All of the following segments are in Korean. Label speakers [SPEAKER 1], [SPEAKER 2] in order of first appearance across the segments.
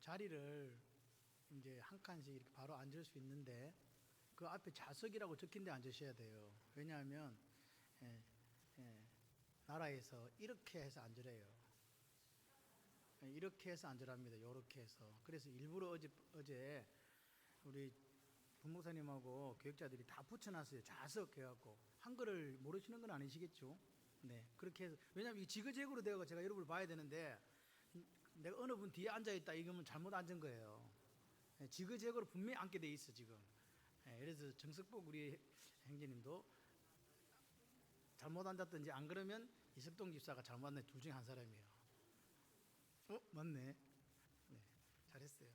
[SPEAKER 1] 자리를 이제 한 칸씩 이렇게 바로 앉을 수 있는데 그 앞에 좌석이라고 적힌 데 앉으셔야 돼요. 왜냐하면 예, 예, 나라에서 이렇게 해서 앉으래요. 예, 이렇게 해서 앉으랍니다. 이렇게 해서. 그래서 일부러 어제 우리 부목사님하고 교육자들이 다 붙여놨어요. 좌석 해갖고. 한글을 모르시는 건 아니시겠죠? 네, 그렇게 해서. 왜냐하면 이 지그재그로 되어 제가 여러분을 봐야 되는데 내가 어느 분 뒤에 앉아있다 이거면 잘못 앉은 거예요. 예, 지그재그로 분명히 앉게 돼 있어 지금. 예, 그래서 정석복 우리 행제님도 잘못 앉았든지 안 그러면 이석동 집사가 잘못 앉는 둘 중에 한 사람이에요. 맞네. 네, 잘했어요.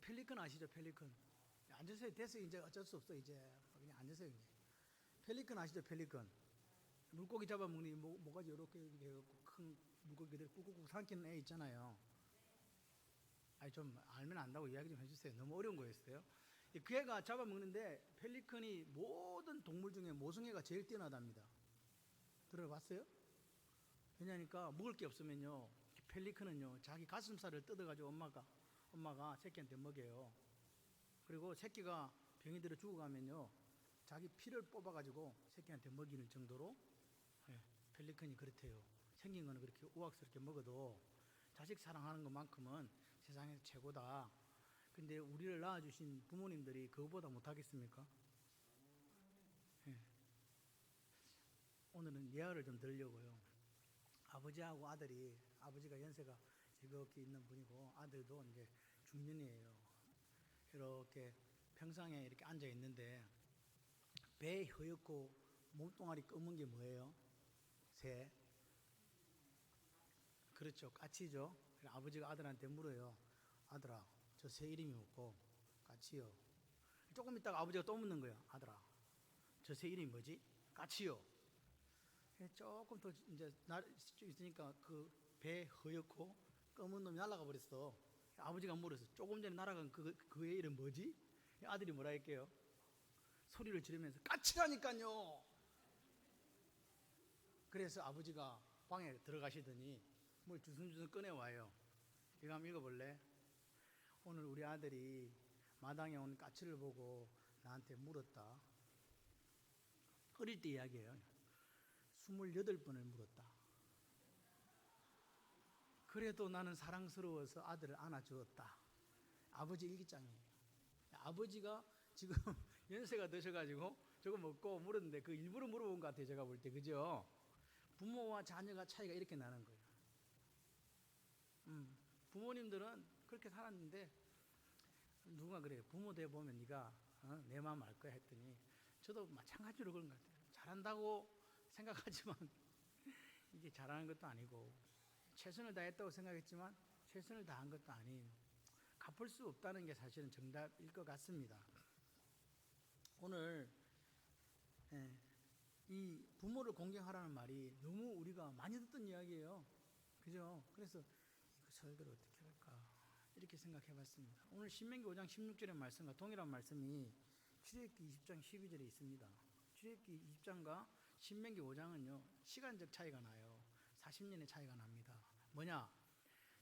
[SPEAKER 1] 펠리컨 아시죠? 펠리컨. 앉으세요. 됐어요. 이제 어쩔 수 없어. 이제 그냥 앉으세요. 이제. 펠리컨 아시죠? 펠리컨. 물고기 잡아먹는 뭐가지 이렇게 해갖고 큰 물고기들 꾹꾹꾹 삼키는 애 있잖아요. 아니 좀 알면 안다고 이야기 좀 해주세요. 너무 어려운 거였어요. 그 애가 잡아먹는데 펠리컨이 모든 동물 중에 모성애가 제일 뛰어나답니다. 들어봤어요? 왜냐니까 먹을 게 없으면요 펠리컨은요 자기 가슴살을 뜯어가지고 엄마가 새끼한테 먹여요. 그리고 새끼가 병이 들어 죽어가면요 자기 피를 뽑아가지고 새끼한테 먹이는 정도로 펠리컨이 그렇대요. 생긴 거는 그렇게 우악스럽게 먹어도 자식 사랑하는 것만큼은 세상에서 최고다. 근데 우리를 낳아주신 부모님들이 그거보다 못하겠습니까? 오늘은 예화를 좀 들려고요. 아버지하고 아들이, 아버지가 연세가 지겹게 있는 분이고 아들도 이제 중년이에요. 이렇게 평상에 이렇게 앉아 있는데 배 허옇고 몸뚱아리 검은 게 뭐예요? 새. 그렇죠. 까치죠. 아버지가 아들한테 물어요. 아들아, 저 새 이름이 뭐고? 까치요. 조금 있다가 아버지가 또 묻는 거예요. 아들아, 저 새 이름이 뭐지? 까치요. 조금 더 이제 있으니까 그 배 허옇고 검은 놈이 날아가 버렸어. 아버지가 물었어. 조금 전에 날아간 그의 이름 뭐지? 아들이 뭐라 할게요? 소리를 지르면서 까치라니까요. 그래서 아버지가 방에 들어가시더니 뭘 주섬주섬 꺼내와요. 이거 한번 읽어볼래? 오늘 우리 아들이 마당에 온 까치를 보고 나한테 물었다. 어릴 때 이야기예요. 28번을 물었다. 그래도 나는 사랑스러워서 아들을 안아주었다. 아버지 일기장이에요. 아버지가 지금 연세가 드셔가지고 저거 먹고 물었는데 그 일부러 물어본 것 같아요. 제가 볼 때. 그죠? 부모와 자녀가 차이가 이렇게 나는 거예요. 부모님들은 그렇게 살았는데 누가 그래요. 부모 돼 보면 네가 내 마음 알 거야 했더니 저도 마찬가지로 그런 것 같아요. 잘한다고 생각하지만 이게 잘하는 것도 아니고 최선을 다했다고 생각했지만 최선을 다한 것도 아닌 갚을 수 없다는 게 사실은 정답일 것 같습니다. 오늘 이 부모를 공경하라는 말이 너무 우리가 많이 듣던 이야기예요. 그죠? 그래서 이거 설교를 어떻게 할까 이렇게 생각해 봤습니다. 오늘 신명기 5장 16절의 말씀과 동일한 말씀이 출애굽기 20장 12절에 있습니다. 출애굽기 20장과 신명기 5장은요 시간적 차이가 나요. 40년의 차이가 납니다. 뭐냐?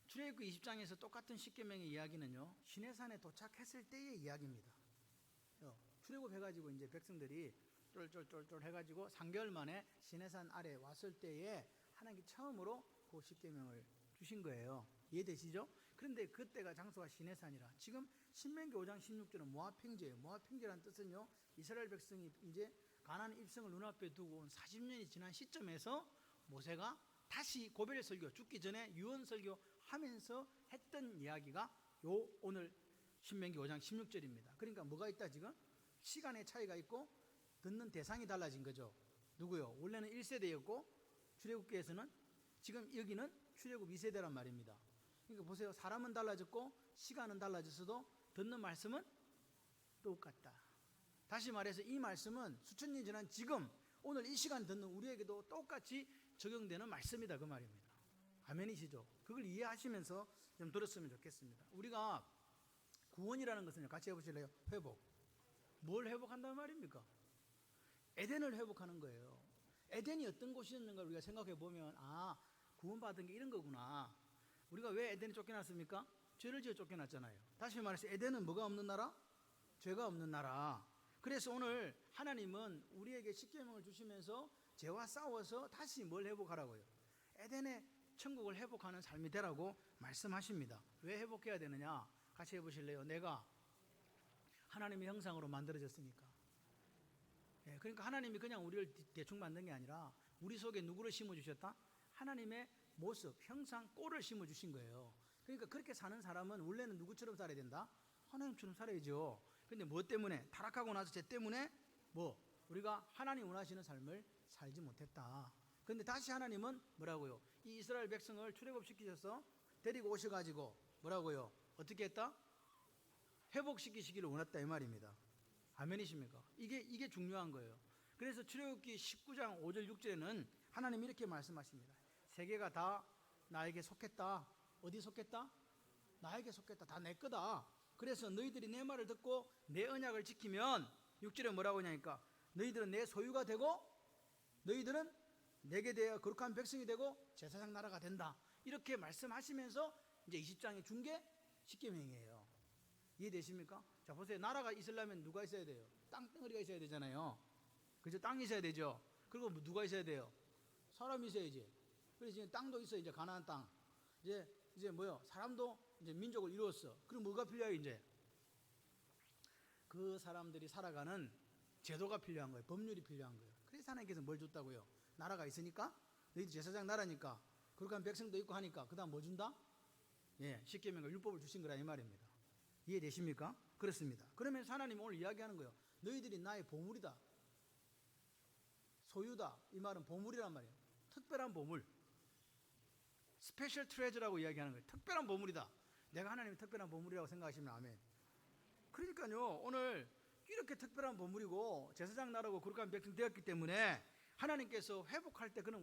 [SPEAKER 1] 출애굽기 20장에서 똑같은 십계명의 이야기는요 시내산에 도착했을 때의 이야기입니다. 출애굽해가지고 이제 백성들이 쫄쫄쫄쫄 해가지고 3개월 만에 시내산 아래 왔을 때에 하나님께 처음으로 그 십계명을 주신 거예요. 이해되시죠? 그런데 그때가 장소가 시내산이라 지금 신명기 5장 16절은 모압 평지예요. 모압 평지라는 뜻은요 이스라엘 백성이 이제 가나안 입성을 눈앞에 두고 온 40년이 지난 시점에서 모세가 다시 고별 설교 죽기 전에 유언 설교 하면서 했던 이야기가 요 오늘 신명기 5장 16절입니다. 그러니까 뭐가 있다 지금? 시간의 차이가 있고 듣는 대상이 달라진 거죠. 누구요? 원래는 1세대였고 출애굽기에서는 지금 여기는 출애굽 2세대란 말입니다. 그러니까 보세요. 사람은 달라졌고 시간은 달라졌어도 듣는 말씀은 똑같다. 다시 말해서 이 말씀은 수천 년 지난 지금 오늘 이 시간 듣는 우리에게도 똑같이 적용되는 말씀이다 그 말입니다. 아멘이시죠? 그걸 이해하시면서 좀 들었으면 좋겠습니다. 우리가 구원이라는 것은요 같이 해보실래요? 회복. 뭘 회복한다는 말입니까? 에덴을 회복하는 거예요. 에덴이 어떤 곳이었는가 우리가 생각해 보면 구원받은 게 이런 거구나. 우리가 왜 에덴에 쫓겨났습니까? 죄를 지어 쫓겨났잖아요. 다시 말해서 에덴은 뭐가 없는 나라? 죄가 없는 나라. 그래서 오늘 하나님은 우리에게 십계명을 주시면서 죄와 싸워서 다시 뭘 회복하라고요? 에덴의 천국을 회복하는 삶이 되라고 말씀하십니다. 왜 회복해야 되느냐? 같이 해보실래요? 내가 하나님의 형상으로 만들어졌으니까. 그러니까 하나님이 그냥 우리를 대충 만든 게 아니라 우리 속에 누구를 심어주셨다? 하나님의 모습, 형상, 꼴을 심어주신 거예요. 그러니까 그렇게 사는 사람은 원래는 누구처럼 살아야 된다? 하나님처럼 살아야죠. 근데 뭐 때문에? 타락하고 나서 죄 때문에 우리가 하나님 원하시는 삶을 살지 못했다. 근데 다시 하나님은 뭐라고요? 이 이스라엘 백성을 출애굽시키셔서 데리고 오셔가지고 뭐라고요? 어떻게 했다? 회복시키시기를 원했다 이 말입니다. 아멘이십니까? 이게 중요한 거예요. 그래서 출애굽기 19장 5절 6절에는 하나님이 이렇게 말씀하십니다. 세계가 다 나에게 속했다. 어디 속했다? 나에게 속했다. 다 내 거다. 그래서 너희들이 내 말을 듣고 내 언약을 지키면 6절에 뭐라고 하냐니까 너희들은 내 소유가 되고 너희들은 내게 대하여 거룩한 백성이 되고 제사장 나라가 된다. 이렇게 말씀하시면서 이제 20장에 준 게 십계명이에요. 이해되십니까? 자 보세요. 나라가 있으려면 누가 있어야 돼요? 땅덩어리가 있어야 되잖아요. 그죠? 땅이 있어야 되죠. 그리고 누가 있어야 돼요? 사람이 있어야지. 그래서 이제 땅도 있어. 이제 가나안 땅. 이제 뭐요? 사람도 이제 민족을 이루었어. 그럼 뭐가 필요해요? 이제 그 사람들이 살아가는 제도가 필요한 거예요. 법률이 필요한 거예요. 그래서 하나님께서 뭘 줬다고요? 나라가 있으니까 너희들 제사장 나라니까 거룩한 백성도 있고 하니까 그 다음 뭐 준다? 십계명과 율법을 주신 거라 이 말입니다. 이해되십니까? 그렇습니다. 그러면서 하나님이 오늘 이야기하는 거예요. 너희들이 나의 보물이다. 소유다. 이 말은 보물이란 말이에요. 특별한 보물. 스페셜 트레저라고 이야기하는 거예요. 특별한 보물이다. 내가 하나님의 특별한 보물이라고 생각하시면 아멘. 그러니까요. 오늘 이렇게 특별한 보물이고 제사장 나라고 거룩한 백성 되었기 때문에 하나님께서 회복할 때 그는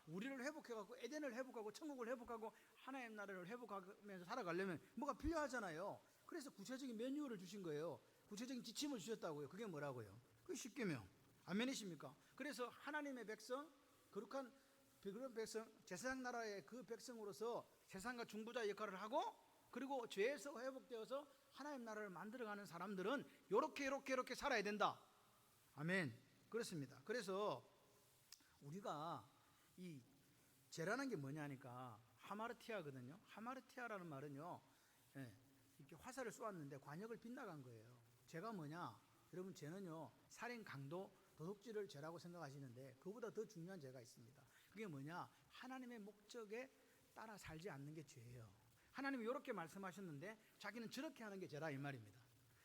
[SPEAKER 1] 우리를 회복해갖고 에덴을 회복하고 천국을 회복하고 하나님 나라를 회복하면서 살아가려면 뭐가 필요하잖아요. 그래서 구체적인 매뉴얼을 주신 거예요. 구체적인 지침을 주셨다고요. 그게 뭐라고요? 그게 십계명. 아멘이십니까? 그래서 하나님의 백성, 거룩한 백성, 제사장 나라의 그 백성으로서 세상과 중보자 역할을 하고 그리고 죄에서 회복되어서 하나님 나라를 만들어가는 사람들은 이렇게 살아야 된다. 아멘. 그렇습니다. 그래서 우리가 이 죄라는 게 뭐냐니까 하마르티아거든요. 하마르티아라는 말은요. 이렇게 화살을 쏘았는데 관역을 빗나간 거예요. 죄가 뭐냐? 여러분 죄는요. 살인, 강도, 도둑질을 죄라고 생각하시는데 그보다 더 중요한 죄가 있습니다. 그게 뭐냐? 하나님의 목적에 따라 살지 않는 게 죄예요. 하나님이 이렇게 말씀하셨는데 자기는 저렇게 하는 게 죄라 이 말입니다.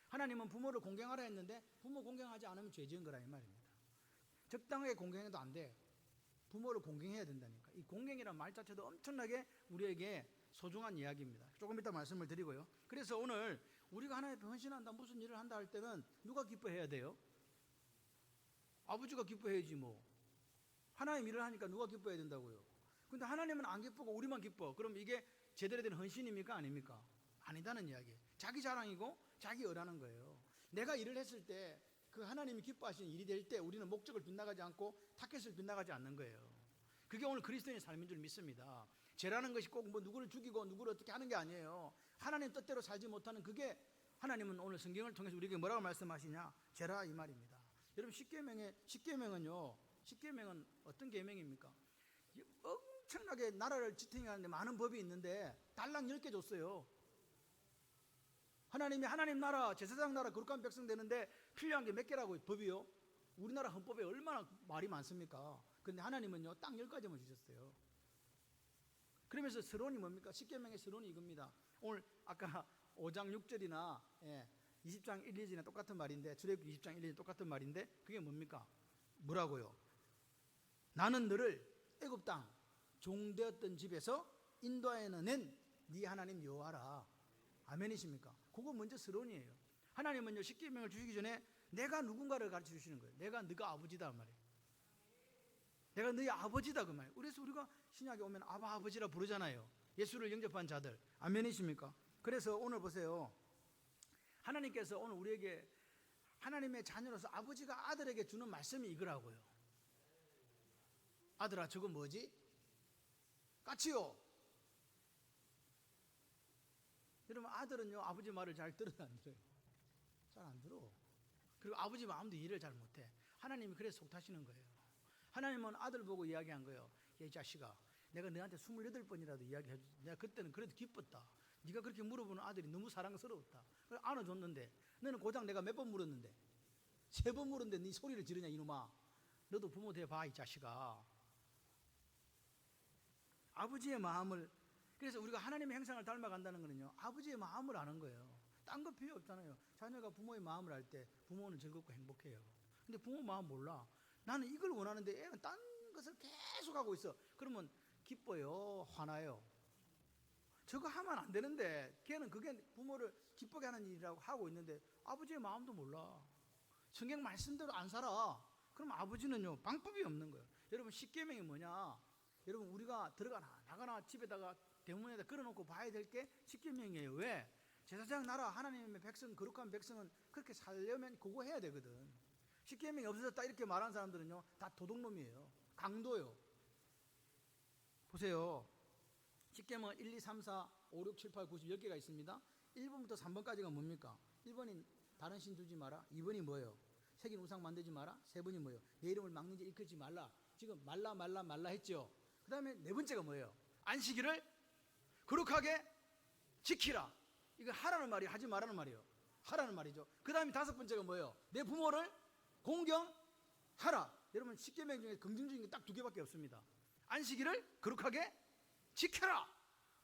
[SPEAKER 1] 하나님은 부모를 공경하라 했는데 부모 공경하지 않으면 죄 지은 거라 이 말입니다. 적당하게 공경해도 안 돼. 부모를 공경해야 된다니까. 이 공경이라는 말 자체도 엄청나게 우리에게 소중한 이야기입니다. 조금 이따 말씀을 드리고요. 그래서 오늘 우리가 하나님 앞에 헌신한다 무슨 일을 한다 할 때는 누가 기뻐해야 돼요? 아버지가 기뻐해야지 뭐. 하나님 일을 하니까 누가 기뻐해야 된다고요? 근데 하나님은 안 기쁘고 우리만 기뻐. 그럼 이게 제대로 된 헌신입니까? 아닙니까? 아니다는 이야기예요. 자기 자랑이고 자기 의라는 거예요. 내가 일을 했을 때 그 하나님이 기뻐하시는 일이 될 때 우리는 목적을 빗나가지 않고 타겟을 빗나가지 않는 거예요. 그게 오늘 그리스도인의 삶인 줄 믿습니다. 죄라는 것이 꼭 뭐 누구를 죽이고 누구를 어떻게 하는 게 아니에요. 하나님 뜻대로 살지 못하는 그게 하나님은 오늘 성경을 통해서 우리에게 뭐라고 말씀하시냐? 죄라 이 말입니다. 여러분 십계명은요. 십계명은 어떤 계명입니까? 엄청나게 나라를 지탱하는데 많은 법이 있는데 달랑 10개 줬어요. 하나님이 하나님 나라, 제사장 나라, 거룩한 백성 되는데 필요한 게 몇 개라고 법이요? 우리나라 헌법에 얼마나 말이 많습니까? 근데 하나님은요 딱 10가지만 주셨어요. 그러면서 서론이 뭡니까? 십계명의 서론이 이겁니다. 오늘 아까 5장 6절이나 20장 1, 2절이나 똑같은 말인데 출애굽기 20장 1, 2절 똑같은 말인데 그게 뭡니까? 뭐라고요? 나는 너를 애굽 땅 종되었던 집에서 인도하여 낸 네 하나님 여호와라. 아멘이십니까? 그거 먼저 서론이에요. 하나님은요 십계명을 주시기 전에 내가 누군가를 가르쳐 주시는 거예요. 내가 너가 아버지다 말이에요. 내가 너희 아버지다 그 말이에요. 그래서 우리가 신약에 오면 아바 아버지라 부르잖아요. 예수를 영접한 자들. 아멘이십니까? 그래서 오늘 보세요. 하나님께서 오늘 우리에게 하나님의 자녀로서 아버지가 아들에게 주는 말씀이 이거라고요. 아들아 저건 뭐지? 까치요. 여러분 아들은요 아버지 말을 잘 들어요 안 들어요? 잘 안 들어. 그리고 아버지 마음도 이해를 잘 못해. 하나님이 그래서 속 타시는 거예요. 하나님은 아들 보고 이야기한 거예요. 야, 이 자식아, 내가 너한테 28번이라도 이야기해주지. 내가 그때는 그래도 기뻤다. 네가 그렇게 물어보는 아들이 너무 사랑스러웠다. 그래서 안아줬는데 너는 고작 내가 몇 번 물었는데 3번 물었는데 네 소리를 지르냐 이놈아. 너도 부모 돼봐 이 자식아. 아버지의 마음을, 그래서 우리가 하나님의 형상을 닮아간다는 거는요 아버지의 마음을 아는 거예요. 딴 거 필요 없잖아요. 자녀가 부모의 마음을 알 때 부모는 즐겁고 행복해요. 근데 부모 마음 몰라. 나는 이걸 원하는데 애는 딴 것을 계속 하고 있어. 그러면 기뻐요, 화나요? 저거 하면 안 되는데 걔는 그게 부모를 기쁘게 하는 일이라고 하고 있는데 아버지의 마음도 몰라. 성경 말씀대로 안 살아. 그럼 아버지는요 방법이 없는 거예요. 여러분 십계명이 뭐냐? 여러분 우리가 들어가나 나가나 집에다가 대문에다 걸어놓고 봐야 될 게 십계명이에요. 왜? 제사장 나라 하나님의 백성 거룩한 백성은 그렇게 살려면 그거 해야 되거든. 십계명이 없어졌다 이렇게 말하는 사람들은요 다 도둑놈이에요. 강도요. 보세요. 십계명은 1, 2, 3, 4, 5, 6, 7, 8, 9, 10 10개가 있습니다. 1번부터 3번까지가 뭡니까? 1번이 다른 신 두지 마라. 2번이 뭐예요? 새긴 우상 만들지 마라. 3번이 뭐예요? 내 이름을 막는 자 일컫지 말라. 지금 말라 했죠. 그 다음에 4번째가 뭐예요? 안식일을 거룩하게 지키라. 이거 하라는 말이 하지 말라는 말이에요. 하라는 말이죠. 그 다음에 5번째가 뭐예요? 내 부모를 공경하라. 여러분 십계명 중에 긍정적인 게 딱 2개밖에 없습니다. 안식일을 거룩하게 지켜라.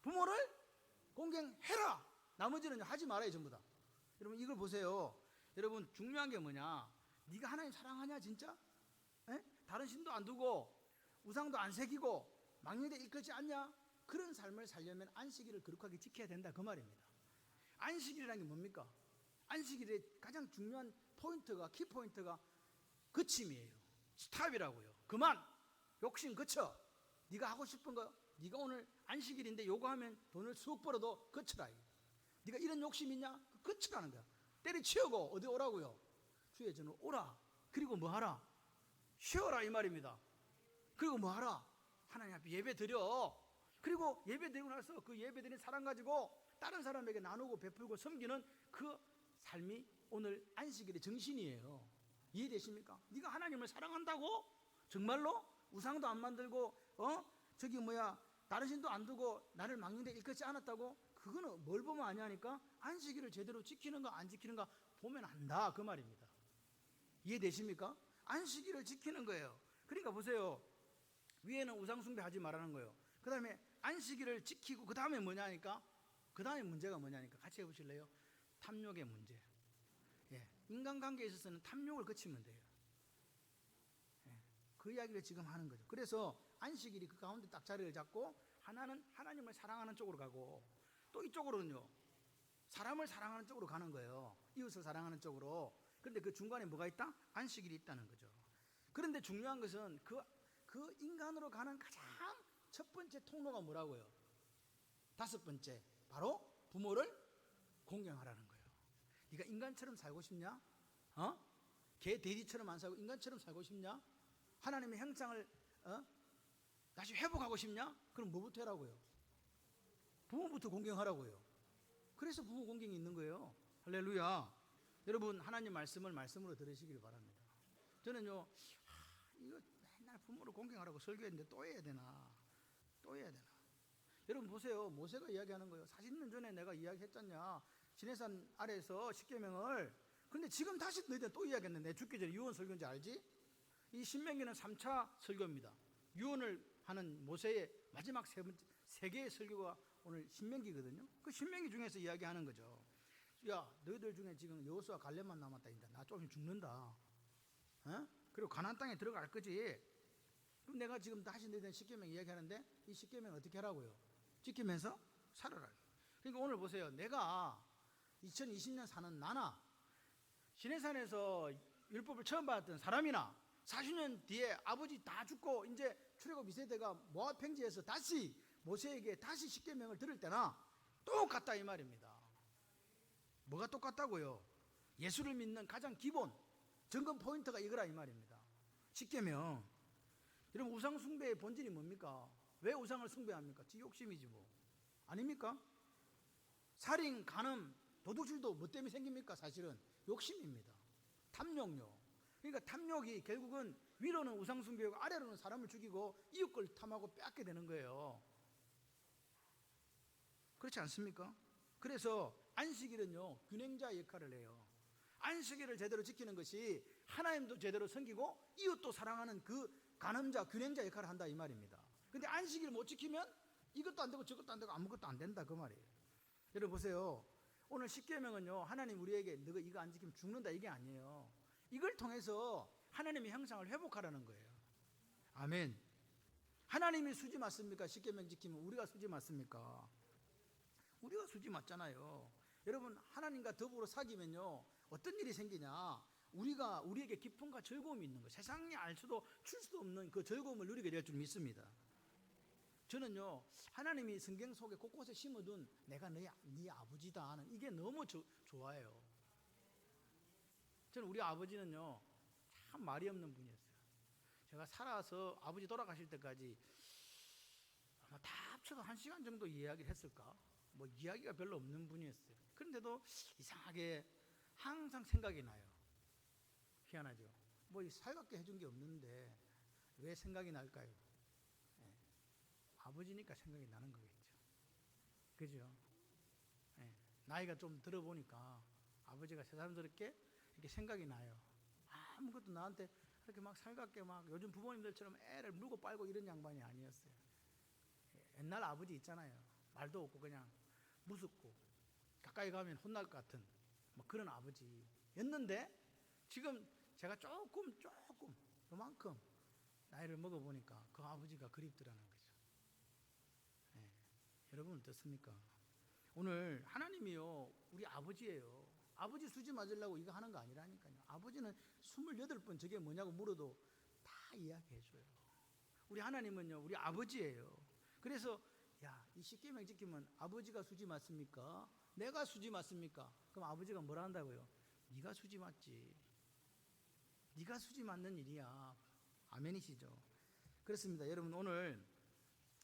[SPEAKER 1] 부모를 공경해라. 나머지는 하지 말아요 전부 다. 여러분 이걸 보세요. 여러분 중요한 게 뭐냐? 네가 하나님 사랑하냐 진짜? 에? 다른 신도 안 두고 우상도 안 새기고 망령되 일컫지 않냐? 그런 삶을 살려면 안식일을 거룩하게 지켜야 된다 그 말입니다. 안식일이라는 게 뭡니까? 안식일의 가장 중요한 포인트가 키포인트가 그침이에요. 스탑이라고요. 그만. 욕심 그쳐. 네가 하고 싶은 거 네가 오늘 안식일인데 요거하면 돈을 수억 벌어도 그쳐라. 네가 이런 욕심 있냐? 그쳐라는 거야. 때려치우고 어디 오라고요? 주의 전으로 오라. 그리고 뭐 하라? 쉬어라 이 말입니다. 그리고 뭐 하라? 하나님 앞에 예배 드려. 그리고 예배 드리고 나서 그 예배 드린 사랑 가지고 다른 사람에게 나누고 베풀고 섬기는 그 삶이 오늘 안식일의 정신이에요. 이해되십니까? 네가 하나님을 사랑한다고? 정말로? 우상도 안 만들고 다른 신도 안 두고 나를 막는데 일컫지 않았다고? 그거는 뭘 보면 아냐니까 안식일을 제대로 지키는가 안 지키는가 보면 안다 그 말입니다. 이해되십니까? 안식일을 지키는 거예요. 그러니까 보세요. 위에는 우상 숭배하지 말라는 거예요. 그 다음에 안식일을 지키고 그 다음에 뭐냐니까? 그 다음에 문제가 뭐냐니까? 같이 해보실래요? 탐욕의 문제. 예. 인간관계에 있어서는 탐욕을 거치면 돼요. 예. 그 이야기를 지금 하는 거죠. 그래서 안식일이 그 가운데 딱 자리를 잡고 하나는 하나님을 사랑하는 쪽으로 가고 또 이쪽으로는요 사람을 사랑하는 쪽으로 가는 거예요. 이웃을 사랑하는 쪽으로. 그런데 그 중간에 뭐가 있다? 안식일이 있다는 거죠. 그런데 중요한 것은 그 인간으로 가는 가장 첫 번째 통로가 뭐라고요? 5번째 바로 부모를 공경하라는 거예요. 네가 인간처럼 살고 싶냐? 개 돼지처럼 안 살고 인간처럼 살고 싶냐? 하나님의 형상을 다시 회복하고 싶냐? 그럼 뭐부터 하라고요? 부모부터 공경하라고요. 그래서 부모 공경이 있는 거예요. 할렐루야. 여러분 하나님 말씀을 말씀으로 들으시길 바랍니다. 저는요 이거 맨날 부모를 공경하라고 설교했는데 또 해야 되나? 여러분 보세요. 모세가 이야기하는 거예요. 40년 전에 내가 이야기했잖냐. 시내산 아래에서 십계명을. 근데 지금 다시 너희들 또 이야기했는데 내 죽기 전에 유언 설교인지 알지? 이 신명기는 3차 설교입니다. 유언을 하는 모세의 마지막 3개의 설교가 오늘 신명기거든요. 그 신명기 중에서 이야기하는 거죠. 야 너희들 중에 지금 여호수아 갈렙만 남았다. 나 좀 죽는다. 그리고 가나안 땅에 들어갈 거지. 그럼 내가 지금 다시 너희들 십계명 이야기하는데 이 십계명 어떻게 하라고요? 지키면서 살아라. 그러니까 오늘 보세요. 내가 2020년 사는 나나 시내산에서 율법을 처음 받았던 사람이나 40년 뒤에 아버지 다 죽고 이제 출애굽 2세대가 모압 평지에서 다시 모세에게 다시 십계명을 들을 때나 똑같다 이 말입니다. 뭐가 똑같다고요? 예수를 믿는 가장 기본 점검 포인트가 이거라 이 말입니다. 십계명. 여러분 우상 숭배의 본질이 뭡니까? 왜 우상을 숭배합니까? 지 욕심이지 뭐. 아닙니까? 살인, 간음, 도둑질도 뭐 때문에 생깁니까? 사실은 욕심입니다. 탐욕요. 그러니까 탐욕이 결국은 위로는 우상숭배하고 아래로는 사람을 죽이고 이웃 걸 탐하고 빼앗게 되는 거예요. 그렇지 않습니까? 그래서 안식일은요, 균형자 역할을 해요. 안식일을 제대로 지키는 것이 하나님도 제대로 섬기고 이웃도 사랑하는 그 간음자, 균형자 역할을 한다 이 말입니다. 근데 안식일 못 지키면 이것도 안 되고 저것도 안 되고 아무것도 안 된다 그 말이에요. 여러분 보세요. 오늘 십계명은요, 하나님 우리에게 너가 이거 안 지키면 죽는다 이게 아니에요. 이걸 통해서 하나님의 형상을 회복하라는 거예요. 아멘. 하나님이 수지 맞습니까? 십계명 지키면 우리가 수지 맞습니까? 우리가 수지 맞잖아요. 여러분 하나님과 더불어 사귀면요 어떤 일이 생기냐, 우리에게 기쁨과 즐거움이 있는 거예요. 세상이 알 수도 출 수도 없는 그 즐거움을 누리게 될 줄 믿습니다. 저는요 하나님이 성경 속에 곳곳에 심어둔 내가 네 아버지다 하는 이게 너무 좋아요. 저는 우리 아버지는요 참 말이 없는 분이었어요. 제가 살아서 아버지 돌아가실 때까지 아마 다 합쳐도 1시간 정도 이야기를 했을까? 뭐 이야기가 별로 없는 분이었어요. 그런데도 이상하게 항상 생각이 나요. 희한하죠. 뭐 살갑게 해준 게 없는데 왜 생각이 날까요? 네. 아버지니까 생각이 나는 거겠죠. 그죠? 네. 나이가 좀 들어보니까 아버지가 새삼스럽게 이렇게 생각이 나요. 아무것도 나한테 그렇게 막 살갑게 막 요즘 부모님들처럼 애를 물고 빨고 이런 양반이 아니었어요. 옛날 아버지 있잖아요. 말도 없고 그냥 무섭고 가까이 가면 혼날 것 같은 뭐 그런 아버지였는데 지금 제가 조금 그만큼 나이를 먹어보니까 그 아버지가 그립더라는 거죠. 네. 여러분 어떻습니까? 오늘 하나님이요 우리 아버지예요. 아버지 수지 맞으려고 이거 하는 거 아니라니까요. 아버지는 28번 저게 뭐냐고 물어도 다 이야기해줘요. 우리 하나님은요 우리 아버지예요. 그래서 이 십계명 지키면 아버지가 수지 맞습니까? 내가 수지 맞습니까? 그럼 아버지가 뭐라 한다고요? 네가 수지 맞지. 네가 수지 맞는 일이야. 아멘이시죠? 그렇습니다. 여러분 오늘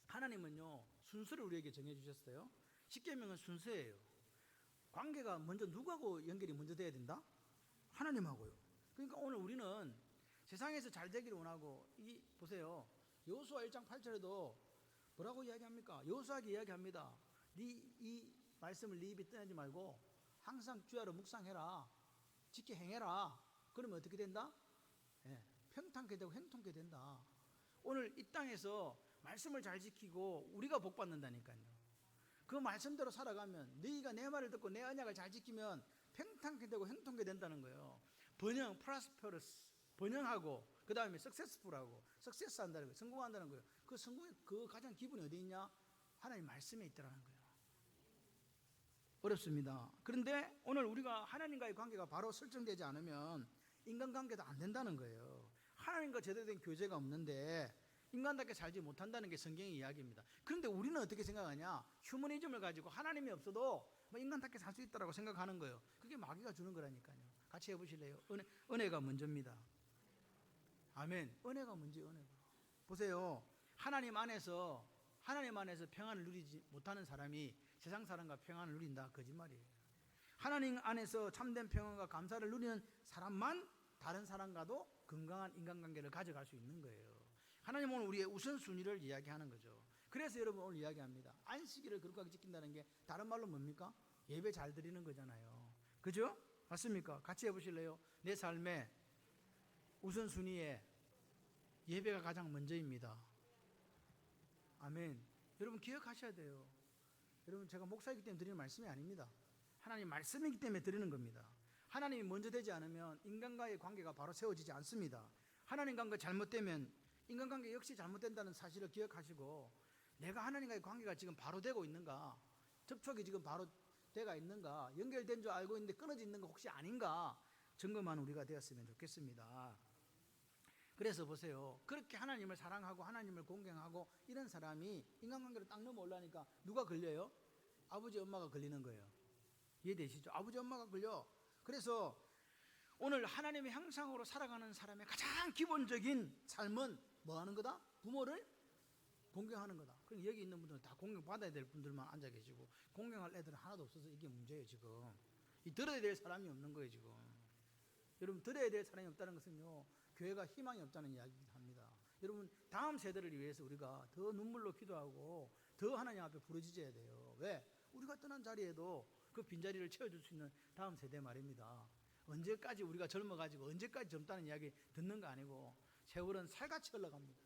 [SPEAKER 1] 하나님은요 순서를 우리에게 정해주셨어요. 십계명은 순서예요. 관계가 먼저 누구하고 연결이 먼저 돼야 된다? 하나님하고요. 그러니까 오늘 우리는 세상에서 잘 되기를 원하고 보세요. 여호수아 1장 8절에도 뭐라고 이야기합니까? 여호수아에게 이야기합니다. 이 말씀을 네 입에 떠내지 말고 항상 주야로 묵상해라. 지켜 행해라. 그러면 어떻게 된다? 평탄케 되고 행통케 된다. 오늘 이 땅에서 말씀을 잘 지키고 우리가 복 받는다니까요. 그 말씀대로 살아가면 너희가 내 말을 듣고 내 언약을 잘 지키면 평탄케 되고 행통케 된다는 거예요. 번영, prosperous, 번영하고 그 다음에 successful하고 success 한다는 거예요. 성공한다는 거예요. 그 성공의 그 가장 기본이 어디 있냐? 하나님 말씀에 있더라는 거예요. 어렵습니다. 그런데 오늘 우리가 하나님과의 관계가 바로 설정되지 않으면 인간관계도 안 된다는 거예요. 하나님과 제대로 된 교제가 없는데 인간답게 살지 못한다는 게 성경의 이야기입니다. 그런데 우리는 어떻게 생각하냐? 휴머니즘을 가지고 하나님이 없어도 뭐 인간답게 살 수 있다고 생각하는 거예요. 그게 마귀가 주는 거라니까요. 같이 해보실래요? 은혜가 먼저입니다. 아멘. 은혜가 먼저예요. 은혜가. 보세요. 하나님 안에서 평안을 누리지 못하는 사람이 세상 사람과 평안을 누린다 거짓말이에요. 하나님 안에서 참된 평안과 감사를 누리는 사람만 다른 사람과도 건강한 인간관계를 가져갈 수 있는 거예요. 하나님은 오늘 우리의 우선순위를 이야기하는 거죠. 그래서 여러분 오늘 이야기합니다. 안식일을 거룩하게 지킨다는 게 다른 말로 뭡니까? 예배 잘 드리는 거잖아요. 그죠? 맞습니까? 같이 해보실래요? 내 삶의 우선순위에 예배가 가장 먼저입니다. 아멘. 여러분 기억하셔야 돼요. 여러분 제가 목사이기 때문에 드리는 말씀이 아닙니다. 하나님 말씀이기 때문에 드리는 겁니다. 하나님이 먼저 되지 않으면 인간과의 관계가 바로 세워지지 않습니다. 하나님 관계가 잘못되면 인간관계 역시 잘못된다는 사실을 기억하시고 내가 하나님과의 관계가 지금 바로 되고 있는가, 접촉이 지금 바로 되가 있는가, 연결된 줄 알고 있는데 끊어져 있는 거 혹시 아닌가 점검하는 우리가 되었으면 좋겠습니다. 그래서 보세요. 그렇게 하나님을 사랑하고 하나님을 공경하고 이런 사람이 인간관계로 딱 넘어 올라니까 누가 걸려요? 아버지 엄마가 걸리는 거예요. 이해되시죠? 아버지 엄마가 걸려. 그래서 오늘 하나님의 형상으로 살아가는 사람의 가장 기본적인 삶은 뭐 하는 거다? 부모를 공경하는 거다. 그럼 여기 있는 분들은 다 공경받아야 될 분들만 앉아 계시고 공경할 애들은 하나도 없어서 이게 문제예요 지금. 이 들어야 될 사람이 없는 거예요 지금. 여러분 들어야 될 사람이 없다는 것은요 교회가 희망이 없다는 이야기이긴 합니다. 여러분 다음 세대를 위해서 우리가 더 눈물로 기도하고 더 하나님 앞에 부르짖어야 돼요. 왜? 우리가 떠난 자리에도 그 빈자리를 채워줄 수 있는 다음 세대 말입니다. 언제까지 우리가 젊어가지고 언제까지 젊다는 이야기 듣는 거 아니고 세월은 살같이 흘러갑니다.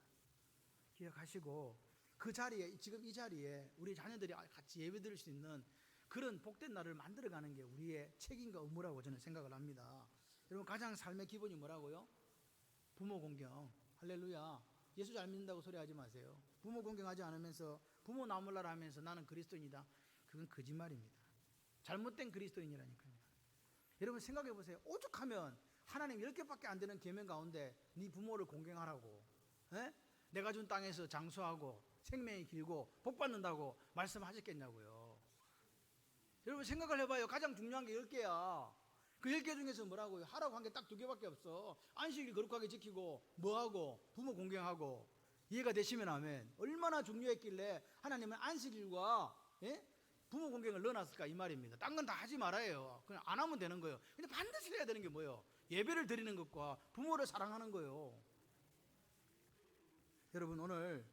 [SPEAKER 1] 기억하시고 그 자리에 지금 이 자리에 우리 자녀들이 같이 예배 드릴 수 있는 그런 복된 날을 만들어가는 게 우리의 책임과 의무라고 저는 생각을 합니다. 여러분 가장 삶의 기본이 뭐라고요? 부모 공경. 할렐루야. 예수 잘 믿는다고 소리하지 마세요. 부모 공경하지 않으면서 부모 나몰라라 하면서 나는 그리스도인이다. 그건 거짓말입니다. 잘못된 그리스도인이라니까요. 여러분 생각해 보세요. 오죽하면 하나님 10개밖에 안 되는 계명 가운데 네 부모를 공경하라고 내가 준 땅에서 장수하고 생명이 길고 복 받는다고 말씀하셨겠냐고요. 여러분 생각을 해봐요. 가장 중요한 게 10개야. 그 10개 중에서 뭐라고요? 하라고 한 게 딱 2개밖에 없어. 안식일 거룩하게 지키고 뭐하고? 부모 공경하고. 이해가 되시면 아멘. 얼마나 중요했길래 하나님은 안식일과 부모 공경을 넣어놨을까 이 말입니다. 딴 건 다 하지 말아요. 그냥 안 하면 되는 거예요. 근데 반드시 해야 되는 게 뭐예요? 예배를 드리는 것과 부모를 사랑하는 거예요. 여러분 오늘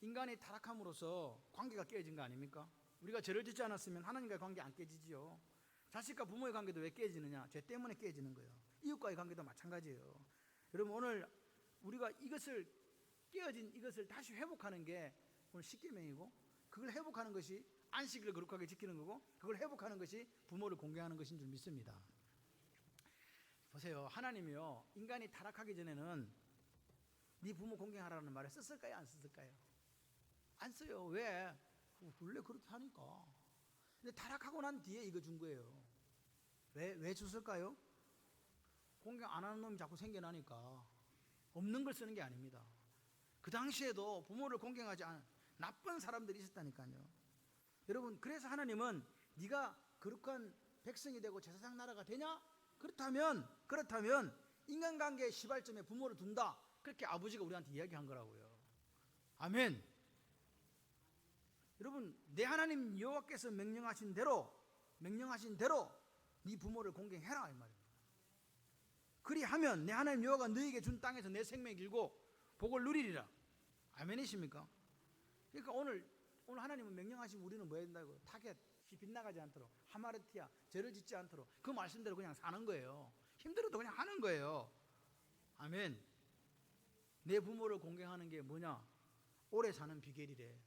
[SPEAKER 1] 인간이 타락함으로써 관계가 깨진 거 아닙니까? 우리가 죄를 짓지 않았으면 하나님과의 관계 안 깨지지요. 자식과 부모의 관계도 왜 깨지느냐? 죄 때문에 깨지는 거예요. 이웃과의 관계도 마찬가지예요. 여러분 오늘 우리가 이것을 깨어진 이것을 다시 회복하는 게 오늘 십계명이고 그걸 회복하는 것이 안식일을 거룩하게 지키는 거고 그걸 회복하는 것이 부모를 공경하는 것인 줄 믿습니다. 보세요. 하나님이요 인간이 타락하기 전에는 네 부모 공경하라는 말을 썼을까요? 안 썼을까요? 안 써요. 왜? 원래 그렇게 하니까. 근데 타락하고 난 뒤에 이거 준 거예요. 왜 줬을까요? 공경 안 하는 놈이 자꾸 생겨나니까. 없는 걸 쓰는 게 아닙니다. 그 당시에도 부모를 공경하지 않은 나쁜 사람들이 있었다니까요. 여러분 그래서 하나님은 네가 거룩한 백성이 되고 제사장 나라가 되냐? 그렇다면 인간관계의 시발점에 부모를 둔다. 그렇게 아버지가 우리한테 이야기한 거라고요. 아멘. 여러분 내 하나님 여호와께서 명령하신 대로 네 부모를 공경해라 이 말입니다. 그리하면 내 하나님 여호와가 너에게 준 땅에서 내 생명이 길고 복을 누리리라. 아멘이십니까? 그러니까 오늘 하나님은 명령하시면 우리는 뭐 해야 된다고? 타겟 빗나가지 않도록 하마르티아 죄를 짓지 않도록 그 말씀대로 그냥 사는 거예요. 힘들어도 그냥 하는 거예요. 아멘. 내 부모를 공경하는 게 뭐냐? 오래 사는 비결이래.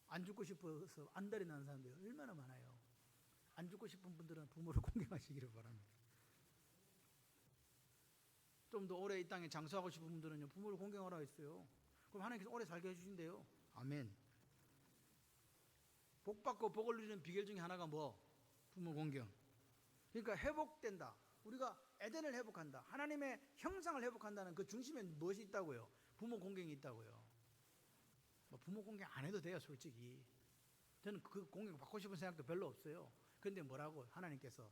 [SPEAKER 1] 안 죽고 싶어서 안달이 나는 사람들이 얼마나 많아요. 안 죽고 싶은 분들은 부모를 공경하시기를 바랍니다. 좀 더 오래 이 땅에 장수하고 싶은 분들은요 부모를 공경하라 했어요. 그럼 하나님께서 오래 살게 해주신대요. 아멘. 복 받고 복을 누리는 비결 중에 하나가 뭐? 부모 공경. 그러니까 회복된다. 우리가 에덴을 회복한다. 하나님의 형상을 회복한다는 그 중심에 무엇이 있다고요? 부모 공경이 있다고요. 뭐 부모 공경 안 해도 돼요 솔직히. 저는 그 공경 받고 싶은 생각도 별로 없어요. 그런데 뭐라고? 하나님께서